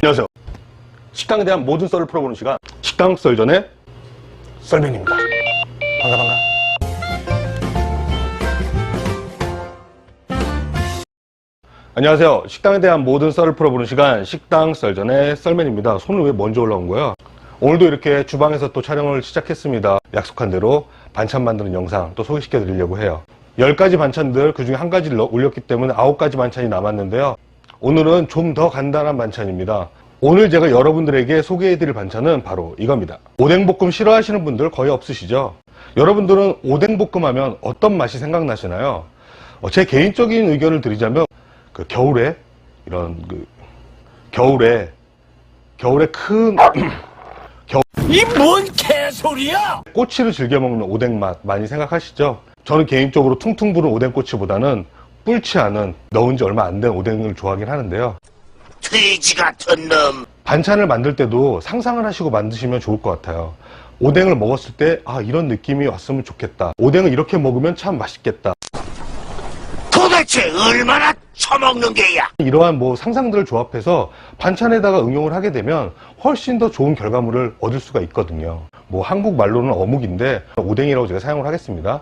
안녕하세요. 식당에 대한 모든 썰을 풀어보는 시간, 식당 썰 전에 썰맨입니다. 반가. 안녕하세요. 식당에 대한 모든 썰을 풀어보는 시간, 식당 썰 전에 썰맨입니다. 손을 왜 먼저 올라온 거야? 오늘도 이렇게 주방에서 또 촬영을 시작했습니다. 약속한 대로 반찬 만드는 영상 또 소개시켜 드리려고 해요. 10가지 반찬들 그 중에 한 가지를 올렸기 때문에 9가지 반찬이 남았는데요. 오늘은 좀 더 간단한 반찬입니다. 오늘 제가 여러분들에게 소개해드릴 반찬은 바로 이겁니다. 오뎅볶음 싫어하시는 분들 거의 없으시죠? 여러분들은 오뎅볶음 하면 어떤 맛이 생각나시나요? 제 개인적인 의견을 드리자면 그 겨울에 이런 겨울에 큰 이 뭔 개소리야! 꼬치를 즐겨 먹는 오뎅 맛 많이 생각하시죠? 저는 개인적으로 퉁퉁 부른 오뎅꼬치보다는 뿔치 않은 넣은 지 얼마 안 된 오뎅을 좋아하긴 하는데요. 돼지 같은 놈! 반찬을 만들 때도 상상을 하시고 만드시면 좋을 것 같아요. 오뎅을 먹었을 때 이런 느낌이 왔으면 좋겠다. 오뎅을 이렇게 먹으면 참 맛있겠다. 도대체 얼마나 처먹는 게야? 이러한 상상들을 조합해서 반찬에다가 응용을 하게 되면 훨씬 더 좋은 결과물을 얻을 수가 있거든요. 한국 말로는 어묵인데 오뎅이라고 제가 사용을 하겠습니다.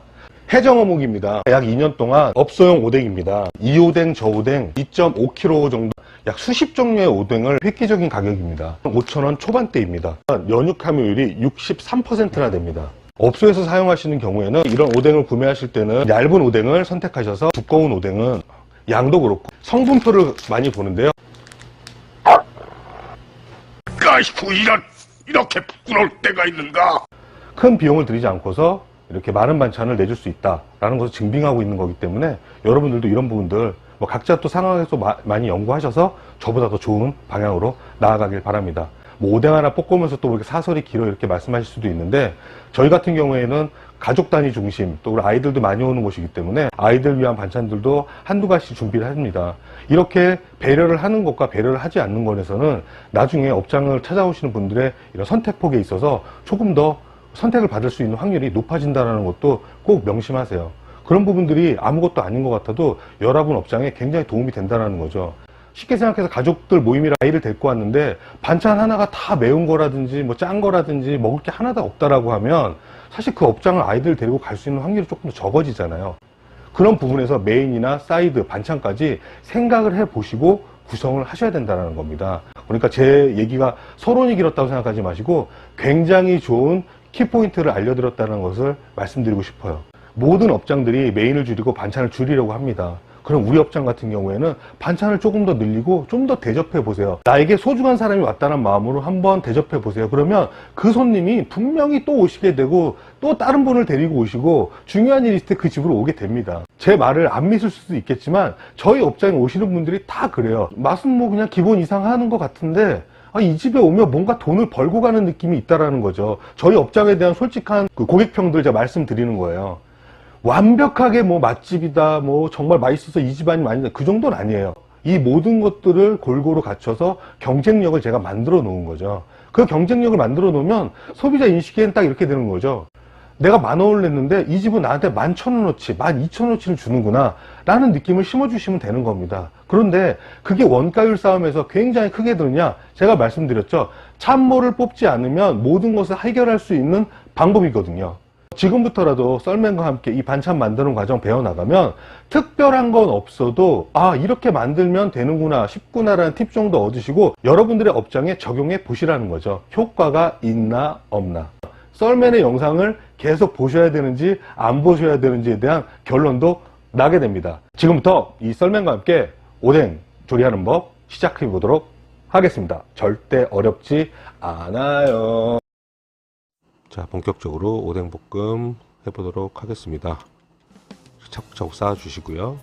해정어묵입니다. 약 2년 동안 업소용 오뎅입니다. 이 오뎅 저 오뎅 2.5kg 정도, 약 수십 종류의 오뎅을 획기적인 가격입니다. 5,000원 초반대입니다. 연육 함유율이 63%나 됩니다. 업소에서 사용하시는 경우에는 이런 오뎅을 구매하실 때는 얇은 오뎅을 선택하셔서 두꺼운 오뎅은 양도 그렇고 성분표를 많이 보는데요. 아이고, 이렇게 부끄러울 때가 있는가? 큰 비용을 들이지 않고서 이렇게 많은 반찬을 내줄 수 있다라는 것을 증빙하고 있는 거기 때문에 여러분들도 이런 부분들 각자 또 상황에서 많이 연구하셔서 저보다 더 좋은 방향으로 나아가길 바랍니다. 오뎅 하나 볶으면서 또 이렇게 사설이 길어 이렇게 말씀하실 수도 있는데, 저희 같은 경우에는 가족 단위 중심, 또 우리 아이들도 많이 오는 곳이기 때문에 아이들 위한 반찬들도 한두 가지 준비를 합니다. 이렇게 배려를 하는 것과 배려를 하지 않는 것에서는 나중에 업장을 찾아오시는 분들의 이런 선택폭에 있어서 조금 더 선택을 받을 수 있는 확률이 높아진다는 것도 꼭 명심하세요. 그런 부분들이 아무것도 아닌 것 같아도 여러분 업장에 굉장히 도움이 된다는 거죠. 쉽게 생각해서 가족들 모임이라 아이를 데리고 왔는데 반찬 하나가 다 매운 거라든지 짠 거라든지 먹을 게 하나도 없다라고 하면 사실 그 업장을 아이들 데리고 갈 수 있는 확률이 조금 더 적어지잖아요. 그런 부분에서 메인이나 사이드, 반찬까지 생각을 해보시고 구성을 하셔야 된다는 겁니다. 그러니까 제 얘기가 서론이 길었다고 생각하지 마시고 굉장히 좋은 키포인트를 알려드렸다는 것을 말씀드리고 싶어요. 모든 업장들이 메인을 줄이고 반찬을 줄이려고 합니다. 그럼 우리 업장 같은 경우에는 반찬을 조금 더 늘리고 좀 더 대접해 보세요. 나에게 소중한 사람이 왔다는 마음으로 한번 대접해 보세요. 그러면 그 손님이 분명히 또 오시게 되고 또 다른 분을 데리고 오시고 중요한 일이 있을 때 그 집으로 오게 됩니다. 제 말을 안 믿을 수도 있겠지만 저희 업장에 오시는 분들이 다 그래요. 맛은 그냥 기본 이상 하는 것 같은데 이 집에 오면 뭔가 돈을 벌고 가는 느낌이 있다라는 거죠. 저희 업장에 대한 솔직한 고객평들 제가 말씀드리는 거예요. 완벽하게 맛집이다, 정말 맛있어서 이 집안이 많이, 그 정도는 아니에요. 이 모든 것들을 골고루 갖춰서 경쟁력을 제가 만들어 놓은 거죠. 그 경쟁력을 만들어 놓으면 소비자 인식에는 딱 이렇게 되는 거죠. 내가 10,000원을 냈는데 이 집은 나한테 11,000원어치, 12,000원어치를 주는구나 라는 느낌을 심어주시면 되는 겁니다. 그런데 그게 원가율 싸움에서 굉장히 크게 드느냐? 제가 말씀드렸죠. 참모를 뽑지 않으면 모든 것을 해결할 수 있는 방법이거든요. 지금부터라도 썰맨과 함께 이 반찬 만드는 과정 배워나가면 특별한 건 없어도 이렇게 만들면 되는구나 쉽구나라는 팁 정도 얻으시고 여러분들의 업장에 적용해 보시라는 거죠. 효과가 있나 없나. 썰맨의 영상을 계속 보셔야 되는지 안 보셔야 되는지에 대한 결론도 나게 됩니다. 지금부터 이 썰맨과 함께 오뎅 조리하는 법 시작해 보도록 하겠습니다. 절대 어렵지 않아요. 자, 본격적으로 오뎅볶음 해보도록 하겠습니다. 차곡차곡 쌓아주시고요.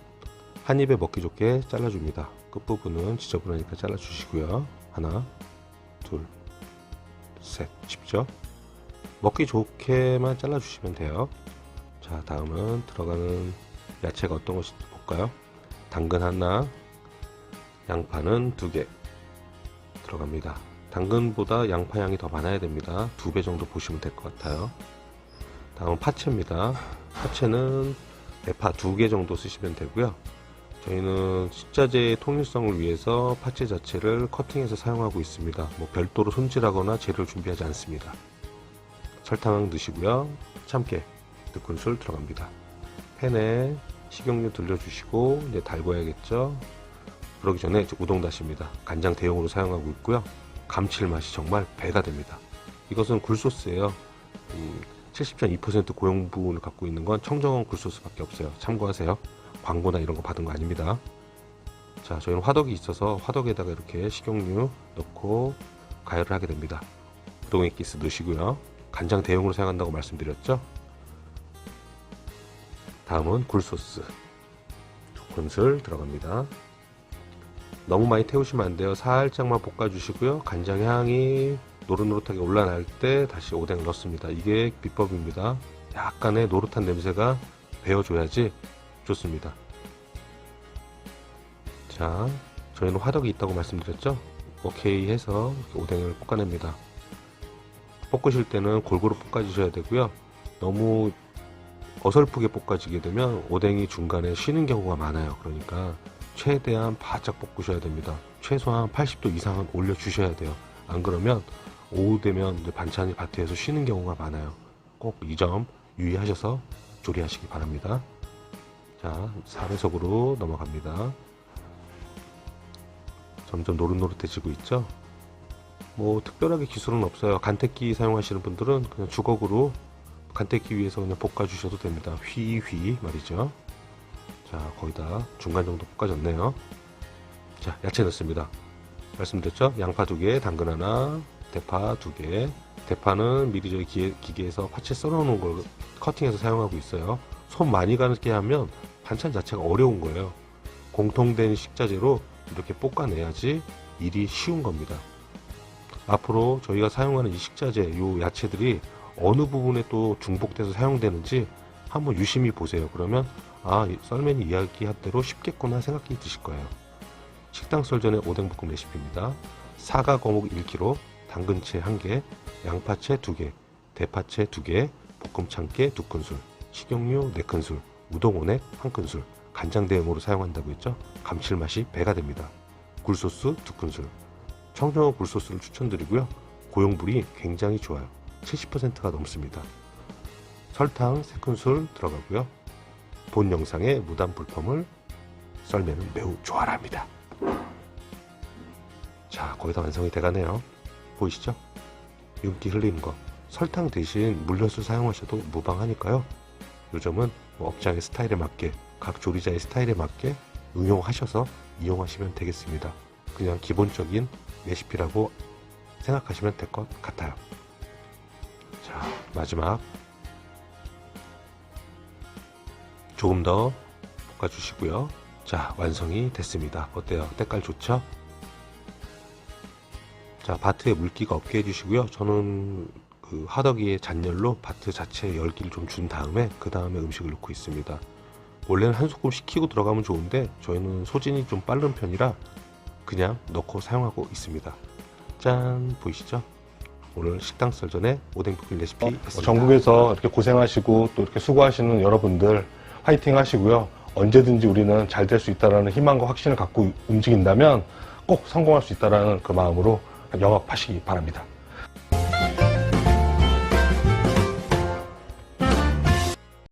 한 입에 먹기 좋게 잘라줍니다. 끝부분은 지저분하니까 잘라주시고요. 하나, 둘, 셋. 쉽죠? 먹기 좋게만 잘라주시면 돼요. 자, 다음은 들어가는 야채가 어떤 것인지 볼까요? 당근 하나, 양파는 2개 들어갑니다. 당근보다 양파 양이 더 많아야 됩니다. 2배 정도 보시면 될 것 같아요. 다음은 파채입니다. 파채는 대파 2개 정도 쓰시면 되고요. 저희는 식자재의 통일성을 위해서 파츠 자체를 커팅해서 사용하고 있습니다. 뭐 별도로 손질하거나 재료를 준비하지 않습니다. 설탕 넣으시고요. 참깨 2큰술 들어갑니다. 팬에 식용유 들려주시고 이제 달궈야겠죠. 그러기 전에 이제 우동 다시입니다. 간장 대용으로 사용하고 있고요. 감칠맛이 정말 배가 됩니다. 이것은 굴소스예요. 70.2% 고용분을 갖고 있는 건 청정원 굴소스밖에 없어요. 참고하세요. 광고나 이런 거 받은 거 아닙니다. 자, 저희는 화덕이 있어서 화덕에다가 이렇게 식용유 넣고 가열을 하게 됩니다. 우동의 기스 넣으시고요. 간장 대용으로 사용한다고 말씀드렸죠. 다음은 굴소스 2큰술 들어갑니다. 너무 많이 태우시면 안 돼요. 살짝만 볶아주시고요. 간장 향이 노릇노릇하게 올라날 때 다시 오뎅을 넣습니다. 이게 비법입니다. 약간의 노릇한 냄새가 배어줘야지 좋습니다. 자, 저희는 화덕이 있다고 말씀드렸죠. 오케이 해서 오뎅을 볶아냅니다. 볶으실 때는 골고루 볶아주셔야 되고요. 너무 어설프게 볶아지게 되면 오뎅이 중간에 쉬는 경우가 많아요. 그러니까 최대한 바짝 볶으셔야 됩니다. 최소한 80도 이상은 올려주셔야 돼요. 안 그러면 오후 되면 반찬이 밭에서 쉬는 경우가 많아요. 꼭 이 점 유의하셔서 조리하시기 바랍니다. 자, 4배속으로 넘어갑니다. 점점 노릇노릇해지고 있죠. 뭐 특별하게 기술은 없어요. 간택기 사용하시는 분들은 그냥 주걱으로 간택기 위에서 그냥 볶아주셔도 됩니다. 휘휘 말이죠. 자, 거의 다 중간 정도 볶아졌네요. 자, 야채 넣습니다. 말씀드렸죠? 양파 2개, 당근 하나, 대파 2개. 대파는 미리 저희 기계에서 파채 썰어 놓은 걸 커팅해서 사용하고 있어요. 손 많이 가게 하면 반찬 자체가 어려운 거예요. 공통된 식자재로 이렇게 볶아내야지 일이 쉬운 겁니다. 앞으로 저희가 사용하는 이 식자재, 요 야채들이 어느 부분에 또 중복돼서 사용되는지 한번 유심히 보세요. 그러면 아, 썰맨이 이야기한 대로 쉽겠구나 생각이 드실 거예요. 식당 썰 전에 오뎅볶음 레시피입니다. 사과 거목 1kg, 당근채 1개, 양파채 2개, 대파채 2개, 볶음 참깨 2큰술, 식용유 4큰술, 우동 원액 1큰술, 간장 대용으로 사용한다고 했죠. 감칠맛이 배가 됩니다. 굴소스 2큰술, 청정원 굴소스를 추천드리고요. 고용불이 굉장히 좋아요. 70%가 넘습니다. 설탕 3큰술 들어가고요. 본 영상의 무단 불펌을 썰매는 매우 좋아합니다. 자, 거의 다 완성이 돼가네요. 보이시죠? 윤기 흘리는 거. 설탕 대신 물엿을 사용하셔도 무방하니까요. 요즘은 뭐 업장의 스타일에 맞게, 각 조리자의 스타일에 맞게 응용하셔서 이용하시면 되겠습니다. 그냥 기본적인 레시피라고 생각하시면 될 것 같아요. 자, 마지막 조금 더 볶아주시고요. 자, 완성이 됐습니다. 어때요? 때깔 좋죠? 자, 바트에 물기가 없게 해주시고요. 저는 그 화덕이의 잔열로 바트 자체에 열기를 좀 준 다음에 그 다음에 음식을 넣고 있습니다. 원래는 한 소끔 식히고 들어가면 좋은데 저희는 소진이 좀 빠른 편이라 그냥 넣고 사용하고 있습니다. 짠, 보이시죠? 오늘 식당 썰 전에 오뎅볶음 레시피 했습니다. 전국에서 이렇게 고생하시고 또 이렇게 수고하시는 여러분들 화이팅 하시고요. 언제든지 우리는 잘 될 수 있다는 희망과 확신을 갖고 움직인다면 꼭 성공할 수 있다는 그 마음으로 영업하시기 바랍니다.